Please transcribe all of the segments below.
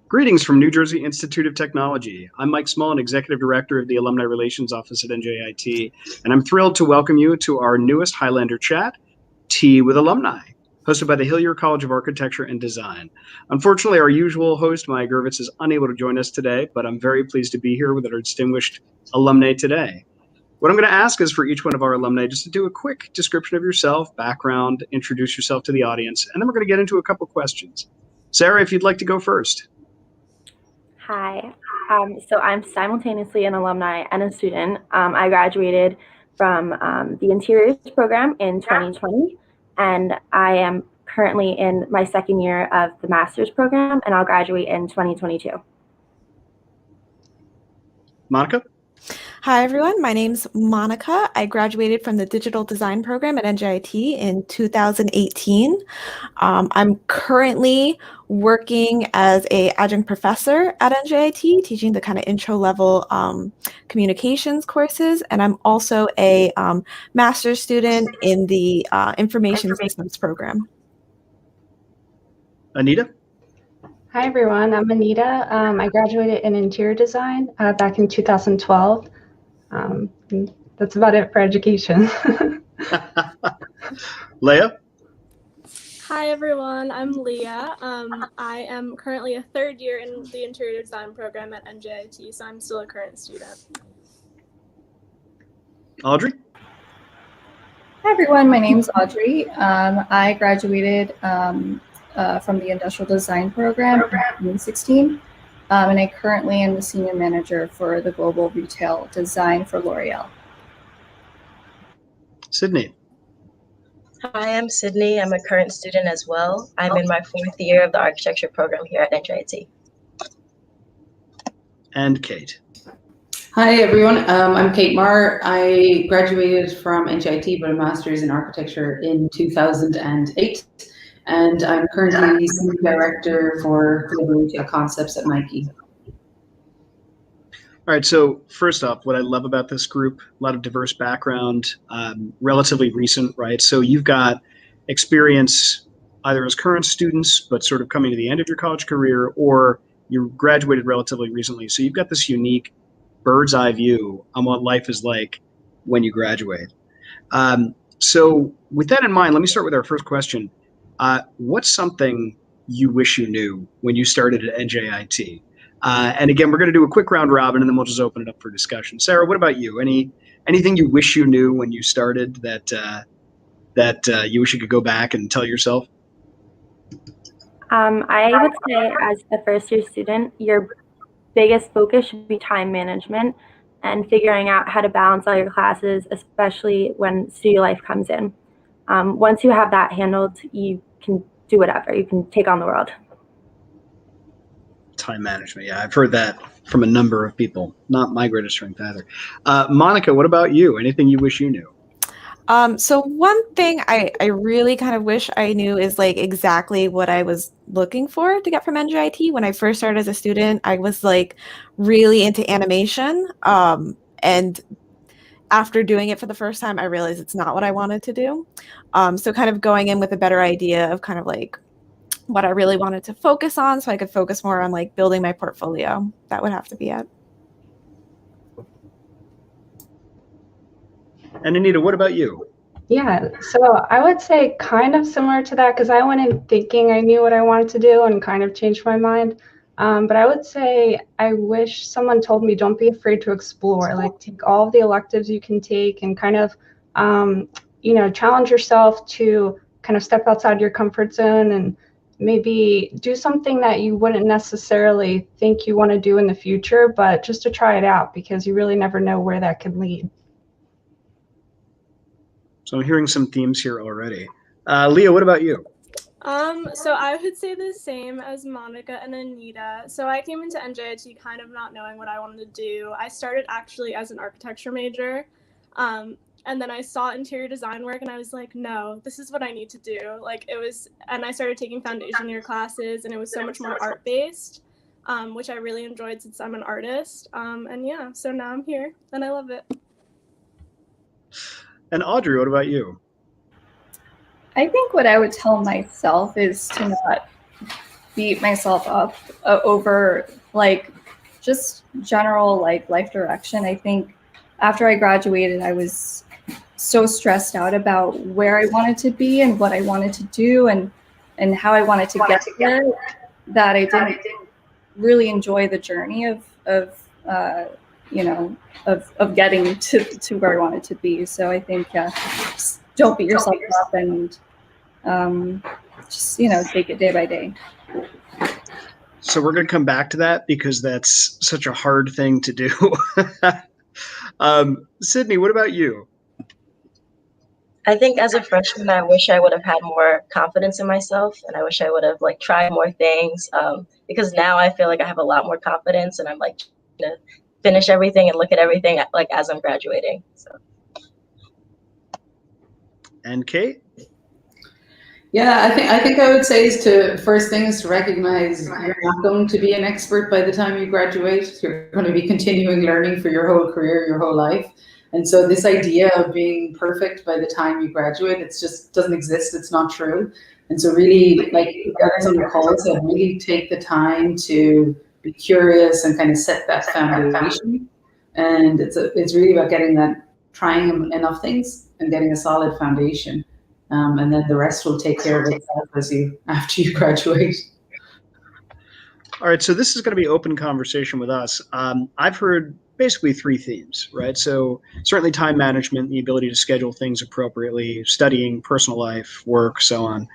Greetings from New Jersey Institute of Technology. I'm Mike Smullen, Executive Director of the Alumni Relations Office at NJIT, and I'm thrilled to welcome you to our newest Highlander chat, Tea with Alumni, hosted by the Hillier College of Architecture and Design. Unfortunately, our usual host, Maya Gervitz, is unable to join us today, but I'm very pleased to be here with our distinguished alumni today. What I'm going to ask is for each one of our alumni just to do a quick description of yourself, background, introduce yourself to the audience, and then we're going to get into a couple questions. Sarah, if you'd like to go first. Hi, so I'm simultaneously an alumni and a student. I graduated from the Interiors program in 2020, and I am currently in my second year of the master's program, and I'll graduate in 2022. Monica? Hi, everyone. My name's Monica. I graduated from the digital design program at NJIT in 2018. I'm currently working as an adjunct professor at NJIT, teaching the kind of intro level communications courses. And I'm also a master's student in the information systems program. Anita? Hi, everyone. I'm Anita. I graduated in interior design back in 2012. That's about it for education. Leah? Hi, everyone. I'm Leah. I am currently a third year in the interior design program at NJIT, so I'm still a current student. Audrey? Hi, everyone. My name's Audrey. I graduated from the industrial design program in 2016. And I currently am the senior manager for the global retail design for L'Oreal. Sydney? Hi, I'm Sydney. I'm a current student as well. I'm in my 4th year of the architecture program here at NJIT. And Kate? Hi, everyone. I'm Kate Marr. I graduated from NJIT with a master's in architecture in 2008. And I'm currently Senior Director for Global Retail Concepts at Nike. All right, so first off, what I love about this group, a lot of diverse background, relatively recent, right? So you've got experience either as current students, but sort of coming to the end of your college career, or you graduated relatively recently. So you've got this unique bird's eye view on what life is like when you graduate. So with that in mind, let me start with our first question. What's something you wish you knew when you started at NJIT? And again, we're going to do a quick round robin, and then we'll just open it up for discussion. Sarah, what about you? Anything you wish you knew when you started that you wish you could go back and tell yourself? I would say, as a first-year student, your biggest focus should be time management and figuring out how to balance all your classes, especially when studio life comes in. Once you have that handled, you can do whatever. You can take on the world. Time management. Yeah, I've heard that from a number of people. Not my greatest strength either. Monica, what about you? Anything you wish you knew? So one thing I really kind of wish I knew is like exactly what I was looking for to get from NJIT. When I first started as a student, I was like really into animation. And after doing it for the first time, I realized it's not what I wanted to do. So kind of going in with a better idea of kind of like what I really wanted to focus on so I could focus more on like building my portfolio. That would have to be it. And Anita, what about you? Yeah, so I would say kind of similar to that, because I went in thinking I knew what I wanted to do and kind of changed my mind. But I would say I wish someone told me don't be afraid to explore. Like take all of the electives you can take and kind of, challenge yourself to kind of step outside your comfort zone and maybe do something that you wouldn't necessarily think you want to do in the future, but just to try it out, because you really never know where that could lead. So I'm hearing some themes here already. Leah, what about you? So I would say the same as Monica and Anita. So I came into NJIT kind of not knowing what I wanted to do. I started actually as an architecture major. And then I saw interior design work and I was like, no, this is what I need to do. And I started taking foundation year classes and it was so much more art based, which I really enjoyed since I'm an artist. And yeah, so now I'm here and I love it. And Audrey, what about you? I think what I would tell myself is to not beat myself up over like just general like life direction. I think after I graduated, I was so stressed out about where I wanted to be and what I wanted to do and how I wanted to get there that I didn't really enjoy the journey of getting to where I wanted to be. So I think just don't beat yourself up and just take it day by day. So we're going to come back to that because that's such a hard thing to do. Sydney, what about you? I think as a freshman, I wish I would have had more confidence in myself, and I wish I would have like tried more things. Because now I feel like I have a lot more confidence, and I'm like to finish everything and look at everything like as I'm graduating. So. And Kate? Yeah, I think I would say is to first thing is to recognize you're not going to be an expert by the time you graduate. You're going to be continuing learning for your whole career, your whole life. And so this idea of being perfect by the time you graduate, it just doesn't exist. It's not true. And so really, like guys on the call said, really take the time to be curious and kind of set that foundation. And it's really about trying enough things and getting a solid foundation. And then the rest will take care of itself after you graduate. All right, so this is going to be open conversation with us. I've heard basically three themes, right? So certainly time management, the ability to schedule things appropriately, studying, personal life, work, so on.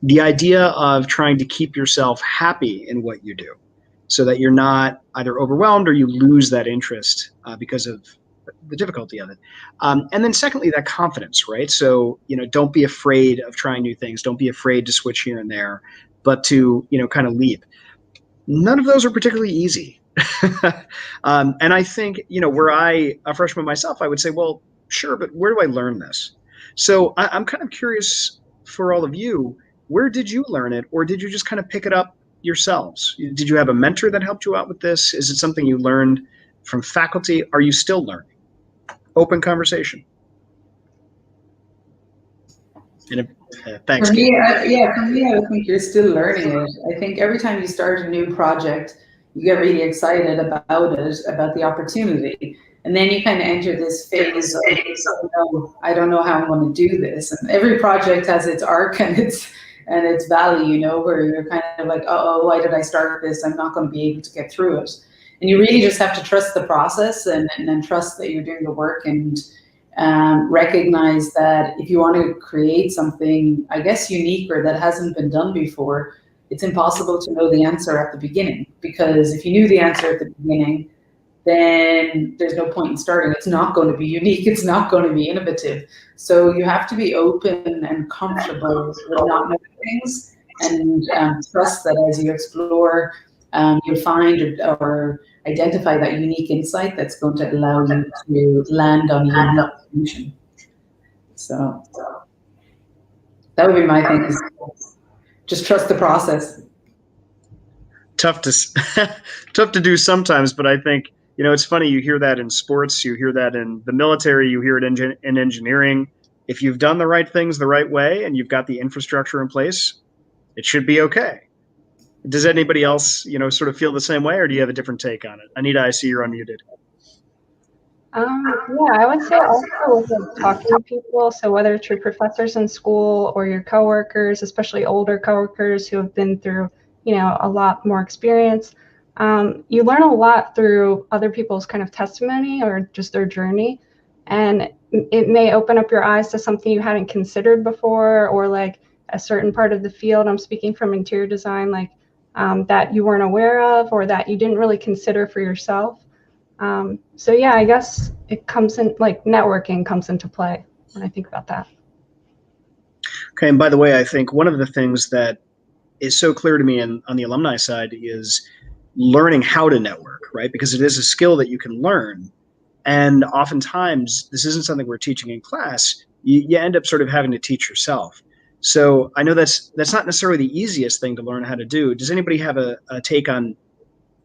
The idea of trying to keep yourself happy in what you do so that you're not either overwhelmed or you lose that interest because of the difficulty of it. And then secondly, that confidence, right? So, don't be afraid of trying new things. Don't be afraid to switch here and there, but to, kind of leap. None of those are particularly easy. And I think, were I a freshman myself, I would say, well, sure, but where do I learn this? So I'm kind of curious for all of you, where did you learn it? Or did you just kind of pick it up yourselves? Did you have a mentor that helped you out with this? Is it something you learned from faculty? Are you still learning? Open conversation. Thanks. For me, I think you're still learning it. I think every time you start a new project, you get really excited about it, about the opportunity. And then you kind of enter this phase of, I don't know how I'm going to do this. And every project has its arc and its valley, where you're kind of like, oh, why did I start this? I'm not going to be able to get through it. And you really just have to trust the process and then trust that you're doing the work and recognize that if you want to create something, I guess, unique or that hasn't been done before, it's impossible to know the answer at the beginning. Because if you knew the answer at the beginning, then there's no point in starting. It's not going to be unique. It's not going to be innovative. So you have to be open and comfortable with not knowing things and trust that as you explore, you'll find or identify that unique insight that's going to allow you to land on a unique solution. So that would be my thing, is just trust the process. Tough to do sometimes, but I think, it's funny, you hear that in sports, you hear that in the military, you hear it in engineering. If you've done the right things the right way and you've got the infrastructure in place, it should be okay. Does anybody else, sort of feel the same way, or do you have a different take on it? Anita, I see you're unmuted. Yeah, I would say also with talking to people. So whether it's your professors in school or your coworkers, especially older coworkers who have been through, a lot more experience, you learn a lot through other people's kind of testimony or just their journey. And it may open up your eyes to something you hadn't considered before, or like a certain part of the field. I'm speaking from interior design, like that you weren't aware of or that you didn't really consider for yourself. So yeah, I guess it comes in, like networking comes into play when I think about that. Okay, and by the way, I think one of the things that is so clear to me on the alumni side is learning how to network, right? Because it is a skill that you can learn. And oftentimes, this isn't something we're teaching in class. You end up sort of having to teach yourself. So I know that's not necessarily the easiest thing to learn how to do. Does anybody have a take on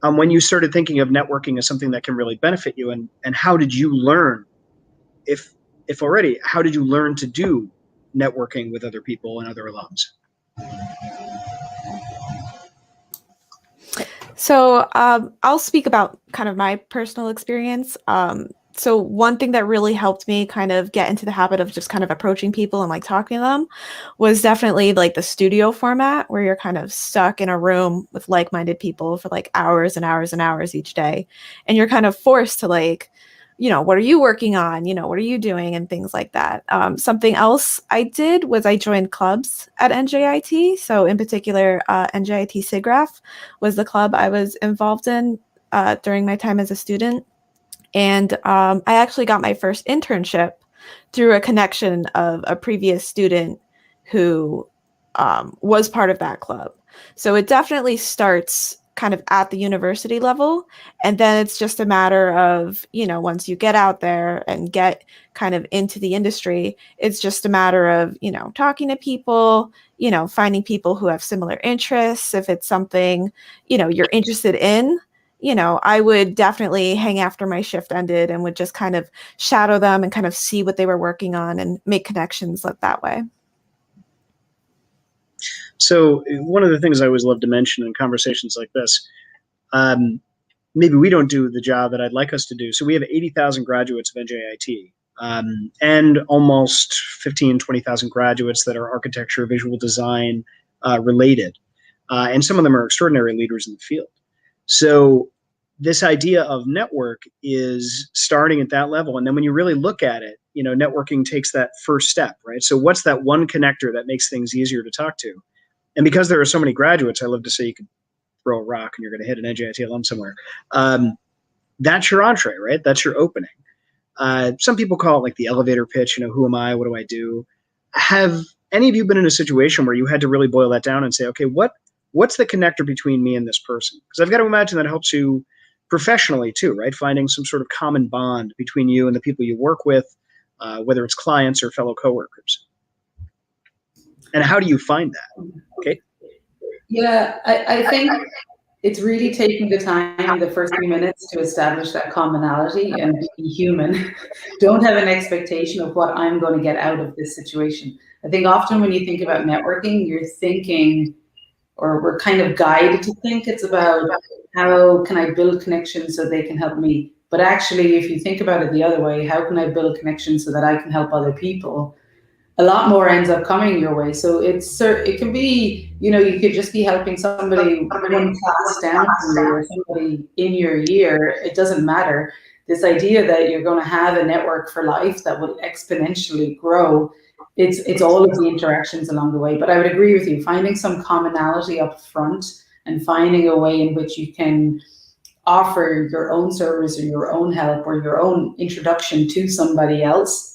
when you started thinking of networking as something that can really benefit you, and how did you learn, if already, how did you learn to do networking with other people and other alums? So I'll speak about kind of my personal experience. So one thing that really helped me kind of get into the habit of just kind of approaching people and like talking to them was definitely like the studio format where you're kind of stuck in a room with like-minded people for like hours and hours and hours each day. And you're kind of forced to like, what are you working on? What are you doing? And things like that. Something else I did was I joined clubs at NJIT. So in particular, NJIT SIGGRAPH was the club I was involved in during my time as a student. And I actually got my first internship through a connection of a previous student who was part of that club. So it definitely starts kind of at the university level. And then it's just a matter of, once you get out there and get kind of into the industry, it's just a matter of, talking to people, finding people who have similar interests. If it's something, you're interested in, I would definitely hang after my shift ended and would just kind of shadow them and kind of see what they were working on and make connections that way. So one of the things I always love to mention in conversations like this, maybe we don't do the job that I'd like us to do. So we have 80,000 graduates of NJIT and almost 15, 20,000 graduates that are architecture, visual design related. And some of them are extraordinary leaders in the field. So this idea of network is starting at that level. And then when you really look at it, networking takes that first step, right? So what's that one connector that makes things easier to talk to? And because there are so many graduates, I love to say you could throw a rock and you're going to hit an NJIT alum somewhere. That's your entree, right? That's your opening. Some people call it like the elevator pitch, who am I? What do I do? Have any of you been in a situation where you had to really boil that down and say, okay, what's the connector between me and this person? Because I've got to imagine that helps you professionally too, right? Finding some sort of common bond between you and the people you work with, whether it's clients or fellow coworkers. And how do you find that? Okay. Yeah, I think it's really taking the time, the first few minutes, to establish that commonality and be human. Don't have an expectation of what I'm going to get out of this situation. I think often when you think about networking, you're thinking, or we're kind of guided to think it's about how can I build connections so they can help me. But actually, if you think about it the other way, how can I build connections so that I can help other people? A lot more ends up coming your way. So it can be, you could just be helping somebody one class down from you or somebody in your year. It doesn't matter. This idea that you're going to have a network for life that will exponentially grow, it's all of the interactions along the way. But I would agree with you, finding some commonality up front and finding a way in which you can offer your own service or your own help or your own introduction to somebody else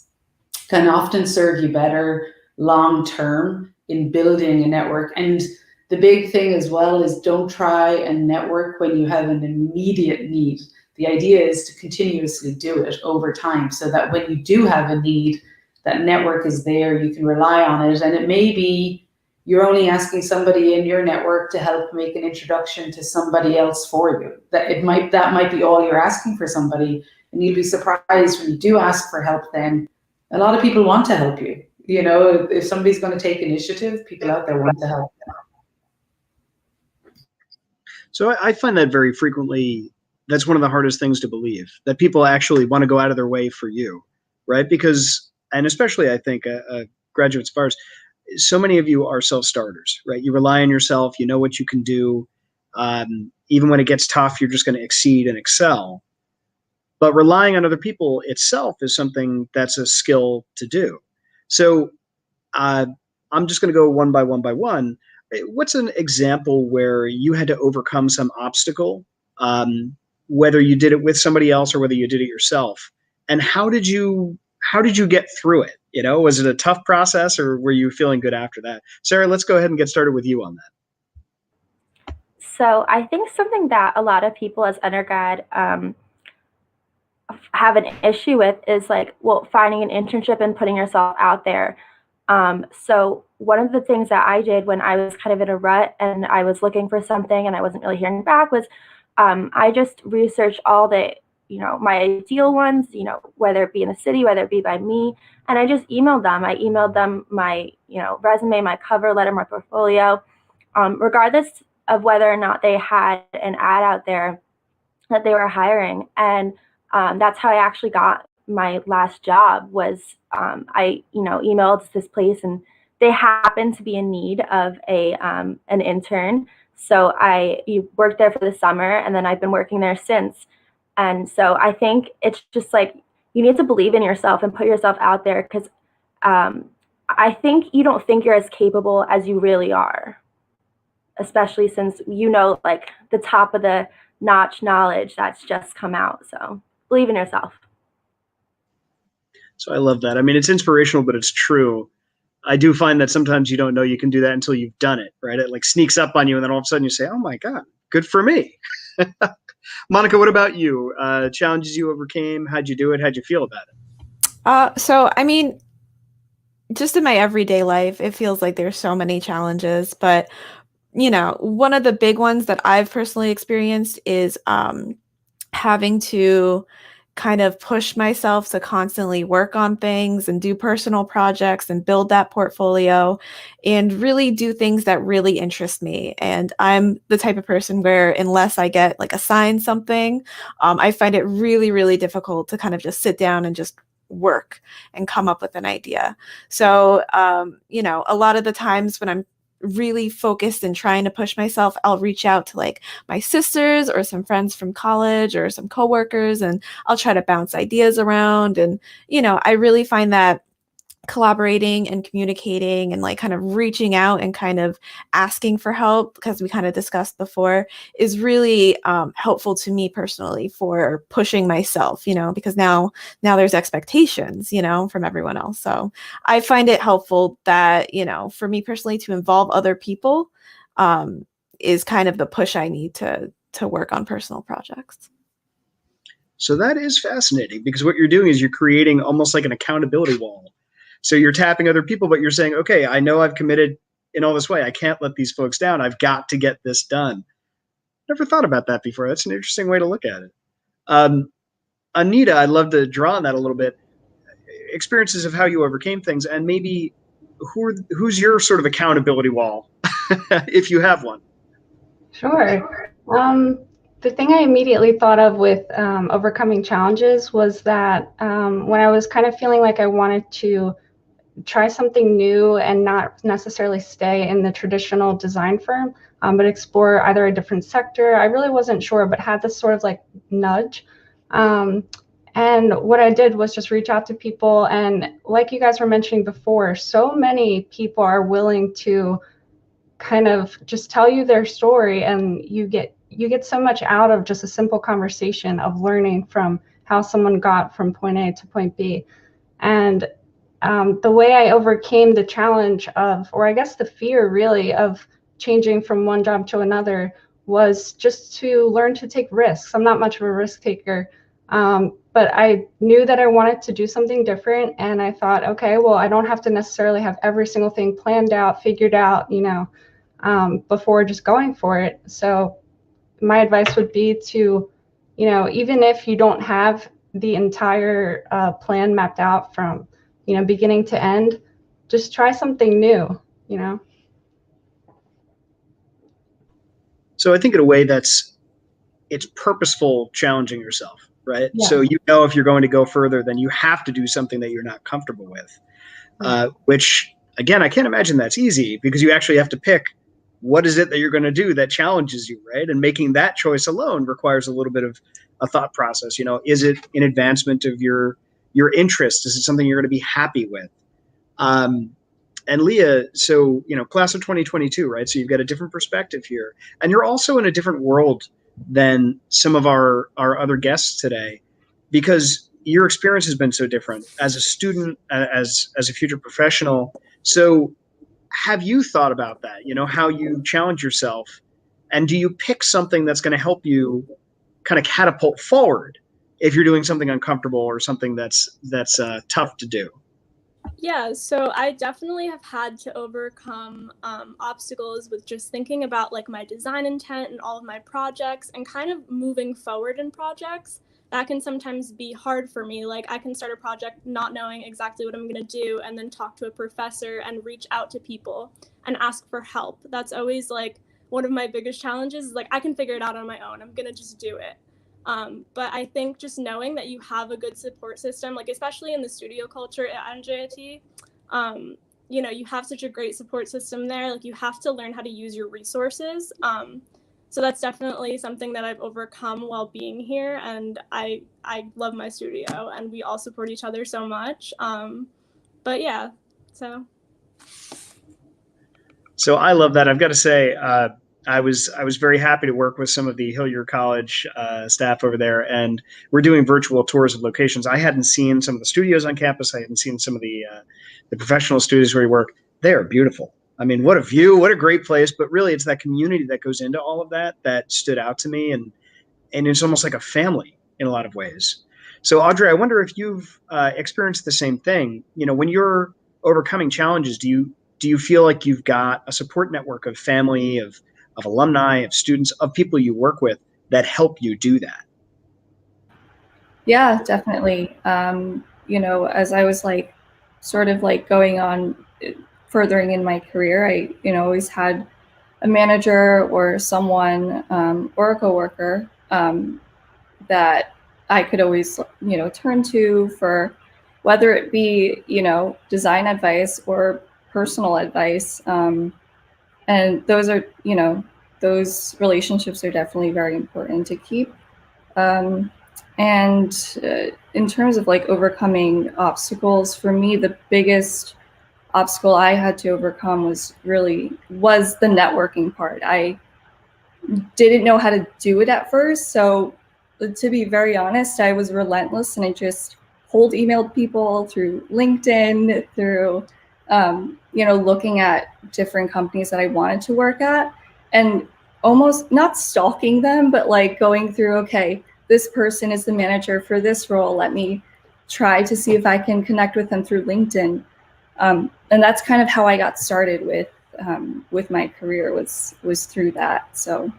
can often serve you better long term in building a network. And the big thing as well is don't try and network when you have an immediate need. The idea is to continuously do it over time so that when you do have a need, that network is there, you can rely on it. And it may be you're only asking somebody in your network to help make an introduction to somebody else for you. That might be all you're asking for somebody. And you'd be surprised when you do ask for help then. A lot of people want to help you. If somebody's going to take initiative, people out there want to help. So I find that very frequently, that's one of the hardest things to believe, that people actually want to go out of their way for you, right? Because, and especially I think graduates of ours, so many of you are self-starters, right? You rely on yourself, you know what you can do. Even when it gets tough, you're just going to exceed and excel. But relying on other people itself is something that's a skill to do. So I'm just going to go one by one. What's an example where you had to overcome some obstacle, whether you did it with somebody else or whether you did it yourself? And how did you get through it? Was it a tough process or were you feeling good after that? Sarah, let's go ahead and get started with you on that. So I think something that a lot of people as undergrad have an issue with is finding an internship and putting yourself out there. So one of the things that I did when I was kind of in a rut and I was looking for something and I wasn't really hearing back was I just researched all the, my ideal ones, whether it be in the city, whether it be by me, and I just emailed them. I emailed them my, resume, my cover letter, my portfolio, regardless of whether or not they had an ad out there that they were hiring. And that's how I actually got my last job. Was I emailed this place, and they happened to be in need of an intern. So I worked there for the summer, and then I've been working there since. And so I think it's just like you need to believe in yourself and put yourself out there, because I think you don't think you're as capable as you really are, especially since like the top of the notch knowledge that's just come out. So believe in yourself. So I love that. I mean, it's inspirational, but it's true. I do find that sometimes you don't know you can do that until you've done it, right? It like sneaks up on you, and then all of a sudden you say, "Oh my God, good for me." Monica, what about you? Challenges you overcame? How'd you do it? How'd you feel about it? So I mean, just in my everyday life, it feels like there's so many challenges, but one of the big ones that I've personally experienced is having to kind of push myself to constantly work on things and do personal projects and build that portfolio and really do things that really interest me. And I'm the type of person where unless I get like assigned something, I find it really, really difficult to kind of just sit down and just work and come up with an idea. So, a lot of the times when I'm really focused and trying to push myself, I'll reach out to like my sisters or some friends from college or some coworkers, and I'll try to bounce ideas around. And, I really find that collaborating and communicating and like kind of reaching out and kind of asking for help, because we kind of discussed before, is really helpful to me personally for pushing myself, because now there's expectations, from everyone else. So I find it helpful that, for me personally, to involve other people is kind of the push I need to work on personal projects. So that is fascinating, because what you're doing is you're creating almost like an accountability wall. So you're tapping other people, but you're saying, okay, I know I've committed in all this way. I can't let these folks down. I've got to get this done. Never thought about that before. That's an interesting way to look at it. Anita, I'd love to draw on that a little bit. Experiences of how you overcame things, and maybe who's your sort of accountability wall, if you have one. Sure. The thing I immediately thought of with overcoming challenges was that when I was kind of feeling like I wanted to try something new and not necessarily stay in the traditional design firm, but explore either a different sector. I really wasn't sure, but had this sort of like nudge. And what I did was just reach out to people. And like you guys were mentioning before, so many people are willing to kind of just tell you their story, and you get so much out of just a simple conversation of learning from how someone got from point A to point B. And the way I overcame the challenge of, or I guess the fear really, of changing from one job to another was just to learn to take risks. I'm not much of a risk taker, but I knew that I wanted to do something different. And I thought, okay, well, I don't have to necessarily have every single thing planned out, figured out, before just going for it. So my advice would be to, even if you don't have the entire plan mapped out from beginning to end, just try something new, So I think in a way it's purposeful challenging yourself, right? Yeah. So if you're going to go further, then you have to do something that you're not comfortable with, which again, I can't imagine that's easy, because you actually have to pick what is it that you're going to do that challenges you, right? And making that choice alone requires a little bit of a thought process. Is it an advancement of your interest? Is it something you're going to be happy with? And Leah, so, class of 2022, right? So you've got a different perspective here. And you're also in a different world than some of our other guests today, because your experience has been so different as a student, as a future professional. So have you thought about that, how you challenge yourself? And do you pick something that's going to help you kind of catapult forward if you're doing something uncomfortable or something that's tough to do? Yeah, so I definitely have had to overcome obstacles with just thinking about like my design intent and all of my projects and kind of moving forward in projects. That can sometimes be hard for me. Like I can start a project not knowing exactly what I'm going to do, and then talk to a professor and reach out to people and ask for help. That's always like one of my biggest challenges is like, I can figure it out on my own. I'm going to just do it. But I think just knowing that you have a good support system, like especially in the studio culture at NJIT, you know, you have such a great support system there. Like you have to learn how to use your resources. So that's definitely something that I've overcome while being here. And I love my studio and we all support each other so much. But yeah, so. So I love that. I've got to say, I was very happy to work with some of the Hilliard College staff over there, and we're doing virtual tours of locations. I hadn't seen some of the studios on campus. I hadn't seen some of the professional studios where we work. They are beautiful. I mean, what a view, what a great place. But really, it's that community that goes into all of that that stood out to me, and it's almost like a family in a lot of ways. So Audrey, I wonder if you've experienced the same thing. You know, when you're overcoming challenges, do you feel like you've got a support network of family, of alumni, of students, of people you work with that help you do that? Yeah, definitely. You know, as I was like sort of like going on furthering in my career, I, you know, always had a manager or someone or a coworker that I could always, you know, turn to for whether it be, you know, design advice or personal advice. And those are, you know, those relationships are definitely very important to keep. And in terms of like overcoming obstacles, for me, the biggest obstacle I had to overcome was the networking part. I didn't know how to do it at first. So to be very honest, I was relentless and I just cold emailed people through LinkedIn, through you know, looking at different companies that I wanted to work at and almost not stalking them, but like going through, okay, this person is the manager for this role. Let me try to see if I can connect with them through LinkedIn. And that's kind of how I got started with my career was through that. So.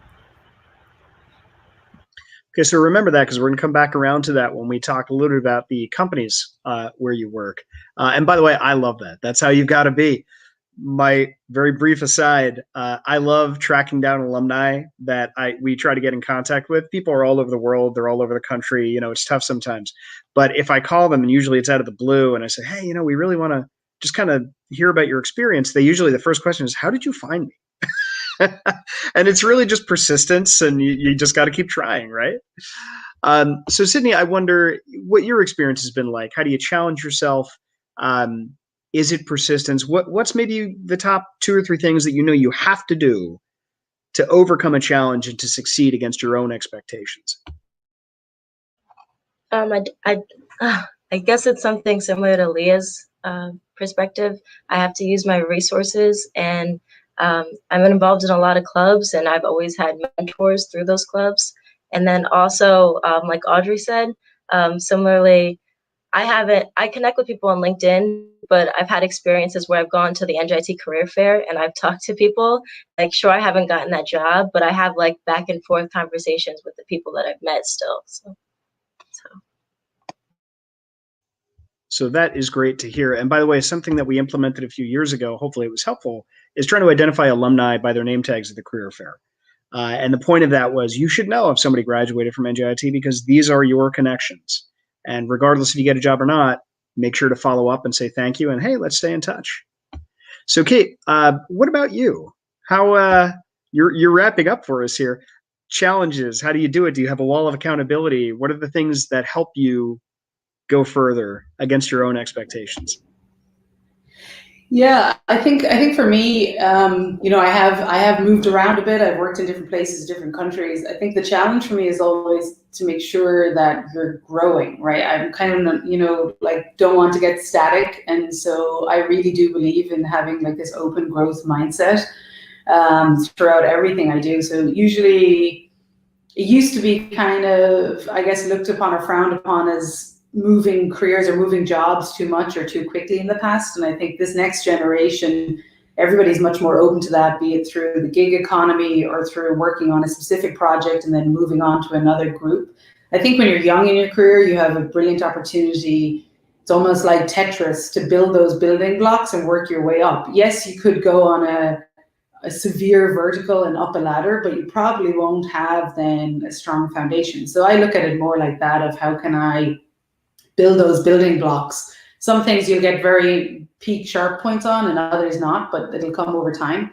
Okay, so remember that because we're going to come back around to that when we talk a little bit about the companies where you work. And by the way, I love that. That's how you've got to be. My very brief aside, I love tracking down alumni that we try to get in contact with. People are all over the world. They're all over the country. You know, it's tough sometimes. But if I call them, and usually it's out of the blue, and I say, hey, you know, we really want to just kind of hear about your experience, the first question is, how did you find me? And it's really just persistence, and you just got to keep trying, right? So Sydney, I wonder what your experience has been like. How do you challenge yourself? Is it persistence? What's maybe the top 2 or 3 things that you know you have to do to overcome a challenge and to succeed against your own expectations? I guess it's something similar to Leah's perspective. I have to use my resources, and I'm involved in a lot of clubs, and I've always had mentors through those clubs. And then also, like Audrey said, similarly, I connect with people on LinkedIn, but I've had experiences where I've gone to the NJIT career fair and I've talked to people. Like, sure, I haven't gotten that job, but I have like back and forth conversations with the people that I've met still. So that is great to hear. And by the way, something that we implemented a few years ago, hopefully it was helpful, is trying to identify alumni by their name tags at the career fair. And the point of that was you should know if somebody graduated from NJIT because these are your connections. And regardless if you get a job or not, make sure to follow up and say thank you. And hey, let's stay in touch. So Kate, what about you? How you're wrapping up for us here. Challenges, how do you do it? Do you have a wall of accountability? What are the things that help you go further against your own expectations? Yeah, I think for me, you know, I have moved around a bit. I've worked in different places, different countries. I think the challenge for me is always to make sure that you're growing, right? I'm kind of, you know, like don't want to get static, and so I really do believe in having like this open growth mindset throughout everything I do. So usually, it used to be kind of, I guess, looked upon or frowned upon as moving careers or moving jobs too much or too quickly in the past. And I think this next generation, everybody's much more open to that, be it through the gig economy or through working on a specific project and then moving on to another group. I think when you're young in your career, you have a brilliant opportunity. It's almost like Tetris to build those building blocks and work your way up. Yes, you could go on a severe vertical and up a ladder, but you probably won't have then a strong foundation. So I look at it more like that, of how can I build those building blocks. Some things you'll get very peak sharp points on and others not, but it'll come over time.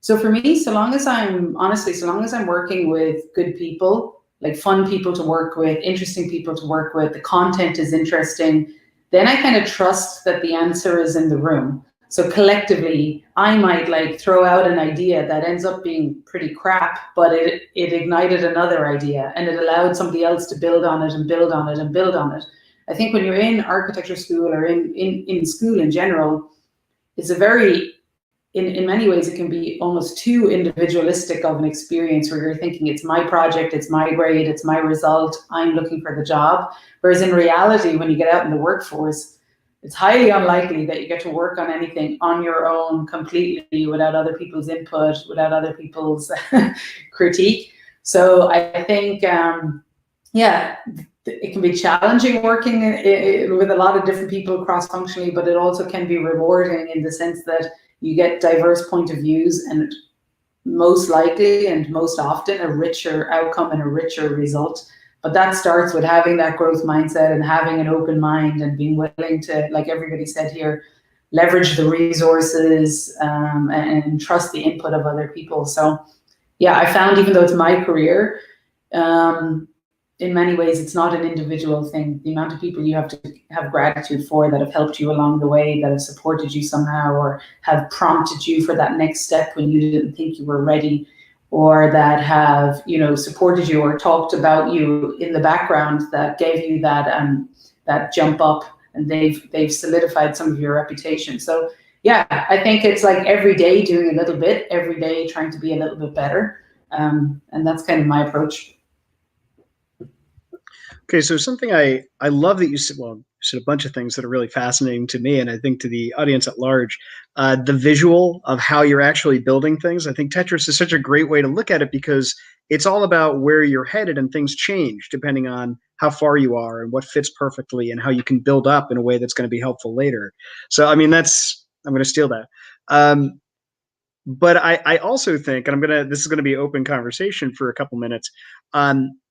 So for me, so long as I'm working with good people, like fun people to work with, interesting people to work with, the content is interesting, then I kind of trust that the answer is in the room. So collectively, I might like throw out an idea that ends up being pretty crap, but it ignited another idea and it allowed somebody else to build on it and build on it and build on it. I think when you're in architecture school or in school in general, it's a very, in many ways, it can be almost too individualistic of an experience where you're thinking it's my project, it's my grade, it's my result, I'm looking for the job. Whereas in reality, when you get out in the workforce, it's highly unlikely that you get to work on anything on your own completely without other people's input, without other people's critique. So I think, yeah, it can be challenging working with a lot of different people cross-functionally, but it also can be rewarding in the sense that you get diverse point of views and most likely and most often a richer outcome and a richer result. But that starts with having that growth mindset and having an open mind and being willing to, like everybody said here, leverage the resources and trust the input of other people. So yeah, I found even though it's my career, in many ways, it's not an individual thing. The amount of people you have to have gratitude for that have helped you along the way, that have supported you somehow, or have prompted you for that next step when you didn't think you were ready, or that have, you know, supported you or talked about you in the background that gave you that jump up, and they've solidified some of your reputation. So yeah, I think it's like every day doing a little bit, every day trying to be a little bit better, and that's kind of my approach. Okay, so something I love that you said, well, you said a bunch of things that are really fascinating to me, and I think to the audience at large. The visual of how you're actually building things. I think Tetris is such a great way to look at it because it's all about where you're headed, and things change depending on how far you are and what fits perfectly and how you can build up in a way that's going to be helpful later. So, I mean, I'm going to steal that. But I also think, and this is going to be open conversation for a couple minutes,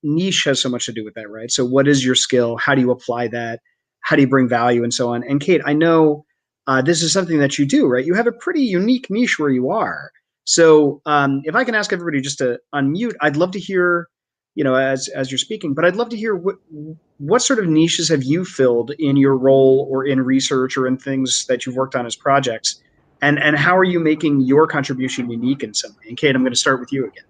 niche has so much to do with that, right? So what is your skill? How do you apply that? How do you bring value and so on? And Kate, I know this is something that you do, right? You have a pretty unique niche where you are. So if I can ask everybody just to unmute, I'd love to hear, you know, as you're speaking, but I'd love to hear what sort of niches have you filled in your role or in research or in things that you've worked on as projects? And how are you making your contribution unique in some way? And Kate, I'm going to start with you again.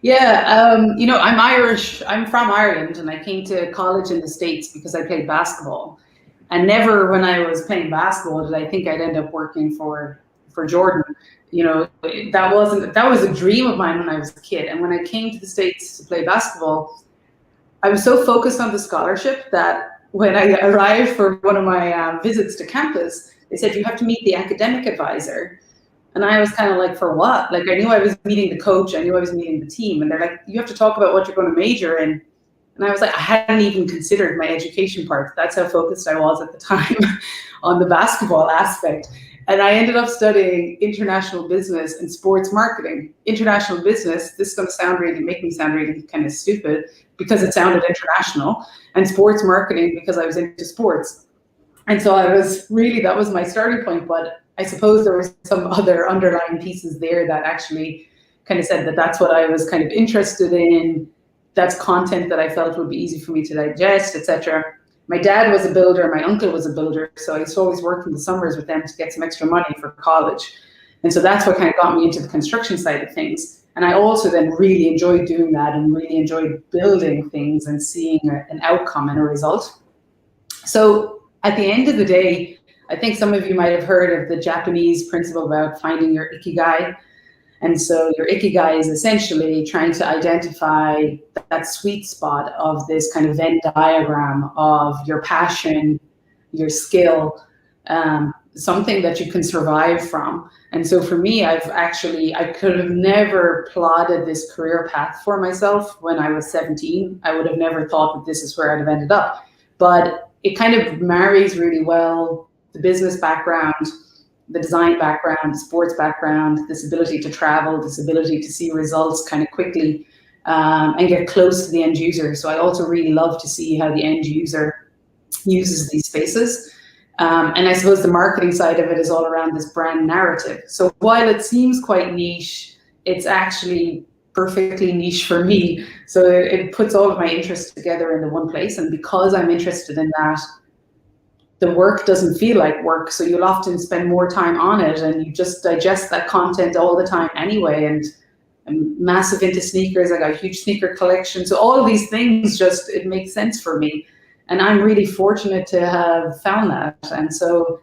Yeah, you know, I'm Irish. I'm from Ireland, and I came to college in the States because I played basketball. And never, when I was playing basketball, did I think I'd end up working for Jordan. You know, that was a dream of mine when I was a kid. And when I came to the States to play basketball, I was so focused on the scholarship that when I arrived for one of my visits to campus, they said, you have to meet the academic advisor. And I was kind of like, for what? Like, I knew I was meeting the coach. I knew I was meeting the team. And they're like, you have to talk about what you're going to major in. And I was like, I hadn't even considered my education part. That's how focused I was at the time on the basketball aspect. And I ended up studying international business and sports marketing. International business, this is going to make me sound really kind of stupid because it sounded international, and sports marketing because I was into sports. And so that was my starting point. But I suppose there were some other underlying pieces there that actually kind of said that that's what I was kind of interested in. That's content that I felt would be easy for me to digest, etc. My dad was a builder, my uncle was a builder, so I used to always work in the summers with them to get some extra money for college. And so that's what kind of got me into the construction side of things. And I also then really enjoyed doing that and really enjoyed building things and seeing an outcome and a result. So at the end of the day, I think some of you might have heard of the Japanese principle about finding your ikigai. And so your ikigai is essentially trying to identify that sweet spot of this kind of Venn diagram of your passion, your skill, something that you can survive from. And so for me, I could have never plotted this career path for myself when I was 17. I would have never thought that this is where I'd have ended up. But it kind of marries really well the business background the design background, the sports background, this ability to travel, this ability to see results kind of quickly, and get close to the end user. So I also really love to see how the end user uses these spaces. And I suppose the marketing side of it is all around this brand narrative. So while it seems quite niche, it's actually perfectly niche for me. So it puts all of my interests together into one place. And because I'm interested in that, the work doesn't feel like work. So you'll often spend more time on it and you just digest that content all the time anyway. And I'm massive into sneakers. I got a huge sneaker collection. So all of these things just, it makes sense for me. And I'm really fortunate to have found that. And so,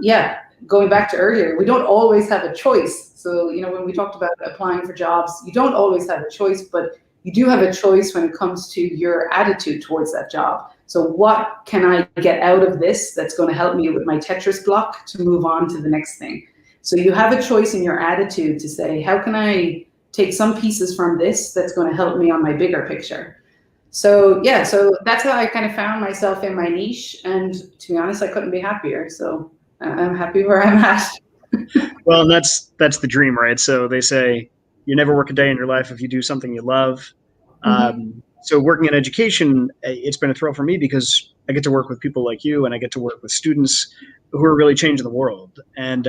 yeah, going back to earlier, we don't always have a choice. So, you know, when we talked about applying for jobs, you don't always have a choice, but you do have a choice when it comes to your attitude towards that job. So what can I get out of this that's going to help me with my Tetris block to move on to the next thing? So you have a choice in your attitude to say, how can I take some pieces from this that's going to help me on my bigger picture? So yeah, so that's how I kind of found myself in my niche. And to be honest, I couldn't be happier. So I'm happy where I'm at. Well, and that's the dream, right? So they say you never work a day in your life if you do something you love. So working in education, it's been a thrill for me because I get to work with people like you, and I get to work with students who are really changing the world. And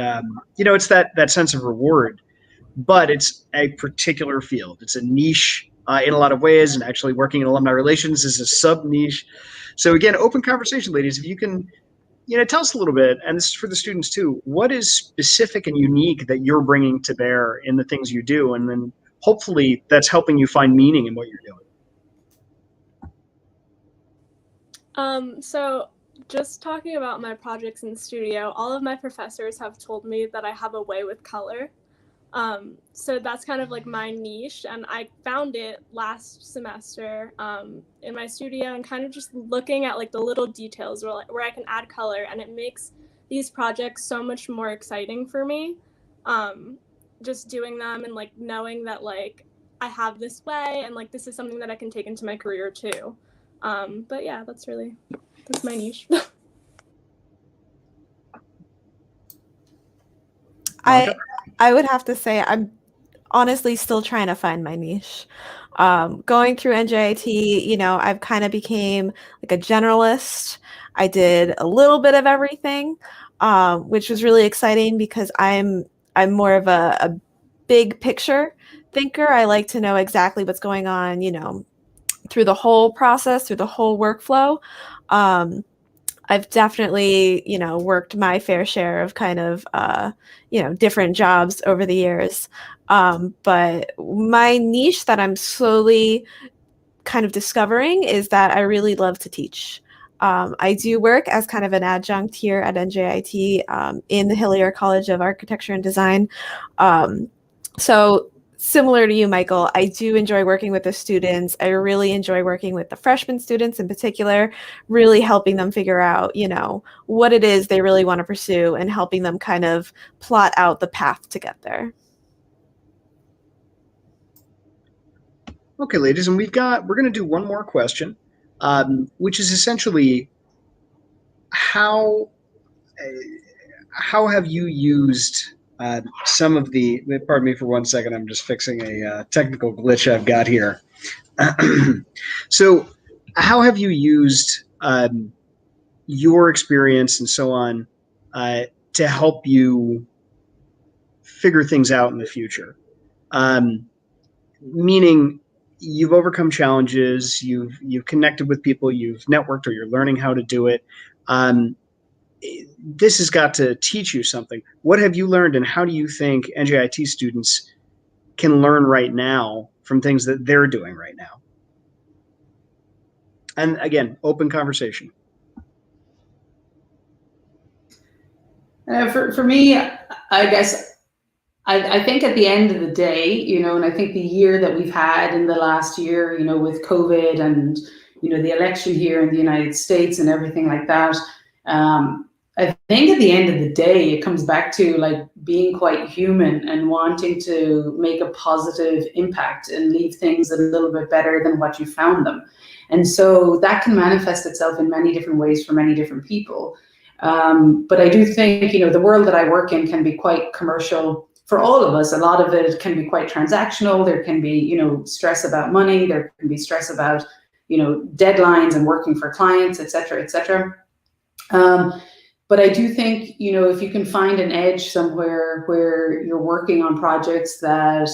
you know, it's that sense of reward, but it's a particular field. It's a niche in a lot of ways, and actually working in alumni relations is a sub niche. So again, open conversation, ladies. If you can, you know, tell us a little bit, and this is for the students too. What is specific and unique that you're bringing to bear in the things you do, and then hopefully that's helping you find meaning in what you're doing. So just talking about my projects in the studio, all of my professors have told me that I have a way with color. So that's kind of like my niche, and I found it last semester in my studio, and kind of just looking at like the little details where I can add color, and it makes these projects so much more exciting for me. Just doing them and like knowing that like I have this way, and like this is something that I can take into my career too. But yeah, that's my niche. I would have to say I'm honestly still trying to find my niche. Going through NJIT, you know, I've kind of became like a generalist. I did a little bit of everything, which was really exciting because I'm more of a big picture thinker. I like to know exactly what's going on, you know, through the whole process, through the whole workflow. I've definitely, you know, worked my fair share of kind of, you know, different jobs over the years. But my niche that I'm slowly kind of discovering is that I really love to teach. I do work as kind of an adjunct here at NJIT in the Hillier College of Architecture and Design. So similar to you, Michael, I do enjoy working with the students. I really enjoy working with the freshman students in particular, really helping them figure out, you know, what it is they really want to pursue and helping them kind of plot out the path to get there. Okay, ladies, and we're going to do one more question, which is essentially how have you used some of the, pardon me for 1 second, I'm just fixing a technical glitch I've got here. So how have you used your experience and so on to help you figure things out in the future? Meaning you've overcome challenges, you've connected with people, you've networked, or you're learning how to do it. This has got to teach you something. What have you learned, and how do you think NJIT students can learn right now from things that they're doing right now? And again, open conversation. For me, I guess I think at the end of the day, you know, and I think the year that we've had in the last year, you know, with COVID and, you know, the election here in the United States and everything like that, I think at the end of the day, it comes back to like being quite human and wanting to make a positive impact and leave things a little bit better than what you found them. And so that can manifest itself in many different ways for many different people. But I do think, the world that I work in can be quite commercial for all of us. A lot of it can be quite transactional. There can be, stress about money. There can be stress about, deadlines and working for clients, et cetera, et cetera. But I do think, if you can find an edge somewhere where you're working on projects that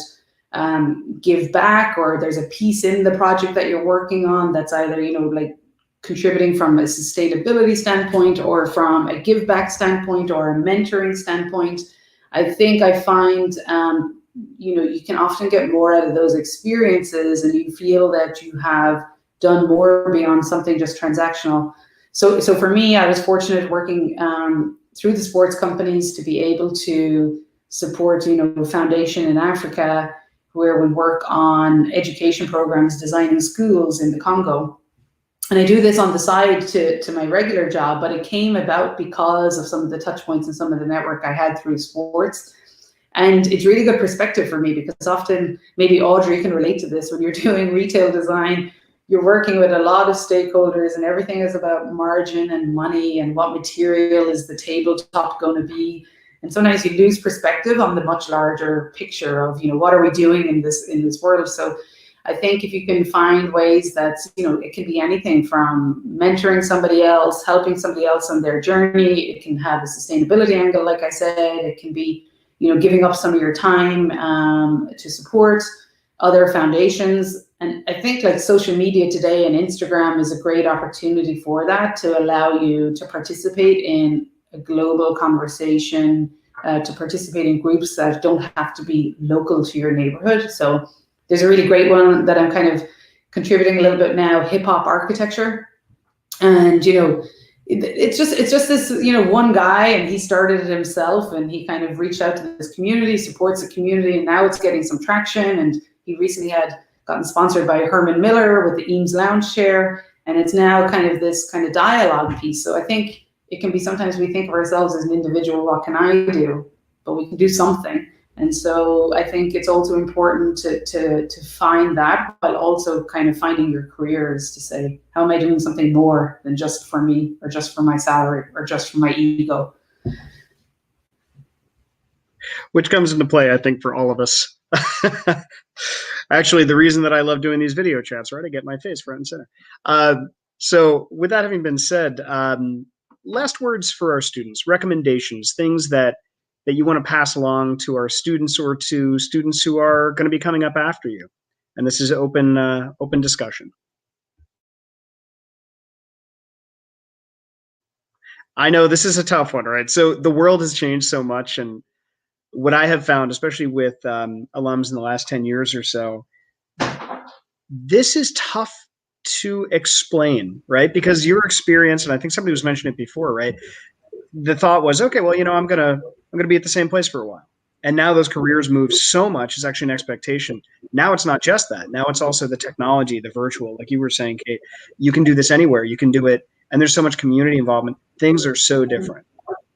give back, or there's a piece in the project that you're working on that's either, like contributing from a sustainability standpoint, or from a give back standpoint, or a mentoring standpoint, I think I find, you can often get more out of those experiences, and you feel that you have done more beyond something just transactional. So for me, I was fortunate working through the sports companies to be able to support, a foundation in Africa where we work on education programs, designing schools in the Congo. And I do this on the side to my regular job, but it came about because of some of the touch points and some of the network I had through sports. And it's really good perspective for me, because often, maybe Audrey can relate to this, when you're doing retail design, you're working with a lot of stakeholders, and everything is about margin and money and what material is the tabletop going to be. And sometimes you lose perspective on the much larger picture of, what are we doing in this world. So I think if you can find ways that, it can be anything from mentoring somebody else, helping somebody else on their journey. It can have a sustainability angle, like I said. It can be, giving up some of your time to support other foundations. And I think like social media today and Instagram is a great opportunity for that, to allow you to participate in a global conversation, to participate in groups that don't have to be local to your neighborhood. So there's a really great one that I'm kind of contributing a little bit now, hip hop architecture. And, it's just this, one guy, and he started it himself, and he kind of reached out to this community, supports the community, and now it's getting some traction. And he recently had gotten sponsored by Herman Miller with the Eames Lounge Chair, and it's now kind of this kind of dialogue piece. So I think it can be, sometimes we think of ourselves as an individual, what can I do? But we can do something. And so I think it's also important to find that, while also kind of finding your careers, to say, how am I doing something more than just for me, or just for my salary, or just for my ego? Which comes into play, I think, for all of us. Actually, the reason that I love doing these video chats, right? I get my face front and center. So with that having been said, last words for our students, recommendations, things that you want to pass along to our students, or to students who are going to be coming up after you. And this is open discussion. I know this is a tough one, right? So the world has changed so much, and what I have found, especially with alums in the last 10 years or so, this is tough to explain, right? Because your experience, and I think somebody was mentioning it before, right? The thought was, okay, well, I'm gonna be at the same place for a while. And now those careers move so much, it's actually an expectation. Now it's not just that. Now it's also the technology, the virtual, like you were saying, Kate, you can do this anywhere, you can do it. And there's so much community involvement. Things are so different.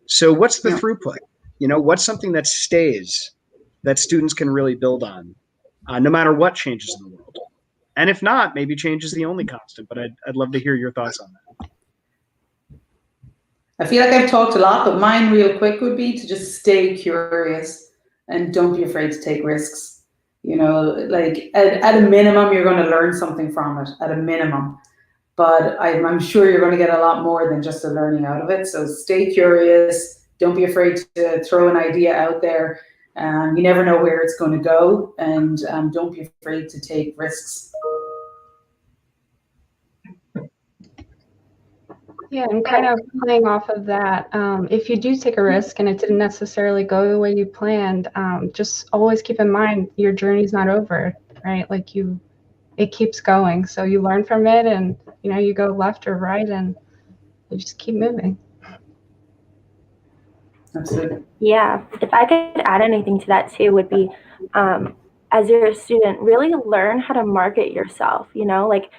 So what's the throughput? What's something that stays, that students can really build on, no matter what changes in the world? And if not, maybe change is the only constant, but I'd love to hear your thoughts on that. I feel like I've talked a lot, but mine real quick would be to just stay curious and don't be afraid to take risks. Like at a minimum, you're going to learn something from it, at a minimum. But I'm sure you're going to get a lot more than just a learning out of it. So stay curious. Don't be afraid to throw an idea out there. You never know where it's going to go. And don't be afraid to take risks. Yeah, and kind of playing off of that, if you do take a risk and it didn't necessarily go the way you planned, just always keep in mind your journey's not over, right? Like it keeps going. So you learn from it, and you go left or right, and you just keep moving. Absolutely. Yeah, if I could add anything to that too, would be, as you're a student, really learn how to market yourself. Like,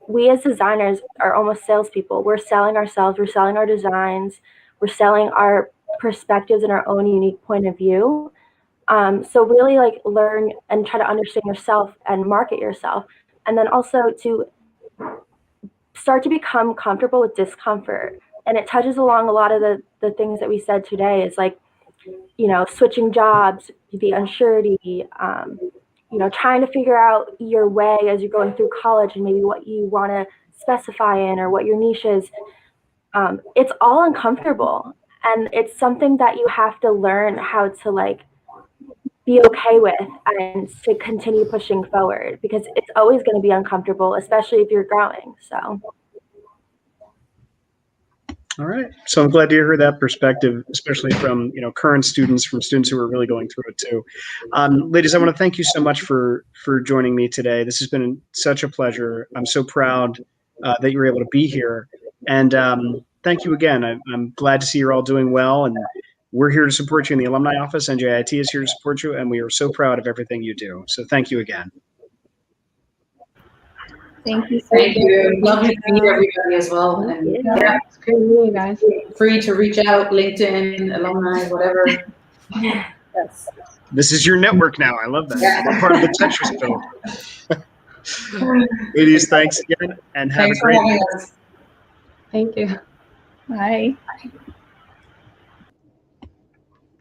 we as designers are almost salespeople. We're selling ourselves, we're selling our designs, we're selling our perspectives and our own unique point of view. So really like learn and try to understand yourself and market yourself. And then also to start to become comfortable with discomfort, and it touches along a lot of the things that we said today, is like, you know, switching jobs, the unsurety, you know, trying to figure out your way as you're going through college and maybe what you want to specify in or what your niche is. It's all uncomfortable, and it's something that you have to learn how to like be okay with and to continue pushing forward, because it's always going to be uncomfortable, especially if you're growing. So. All right. So I'm glad to hear that perspective, especially from, you know, current students, from students who are really going through it too. Ladies, I want to thank you so much for joining me today. This has been such a pleasure. I'm so proud that you were able to be here. And thank you again. I'm glad to see you're all doing well. And we're here to support you in the alumni office. NJIT is here to support you. And we are so proud of everything you do. So thank you again. Thank you. Thank you. Lovely to meet everybody as well. And Yeah, it's great meeting you guys. free to reach out, LinkedIn, alumni, whatever. Yes. This is your network now. I love that. Yeah. We're part of the Tetris build. Ladies, thanks again, and have Thanks a for great having day. us. Thank you. Bye.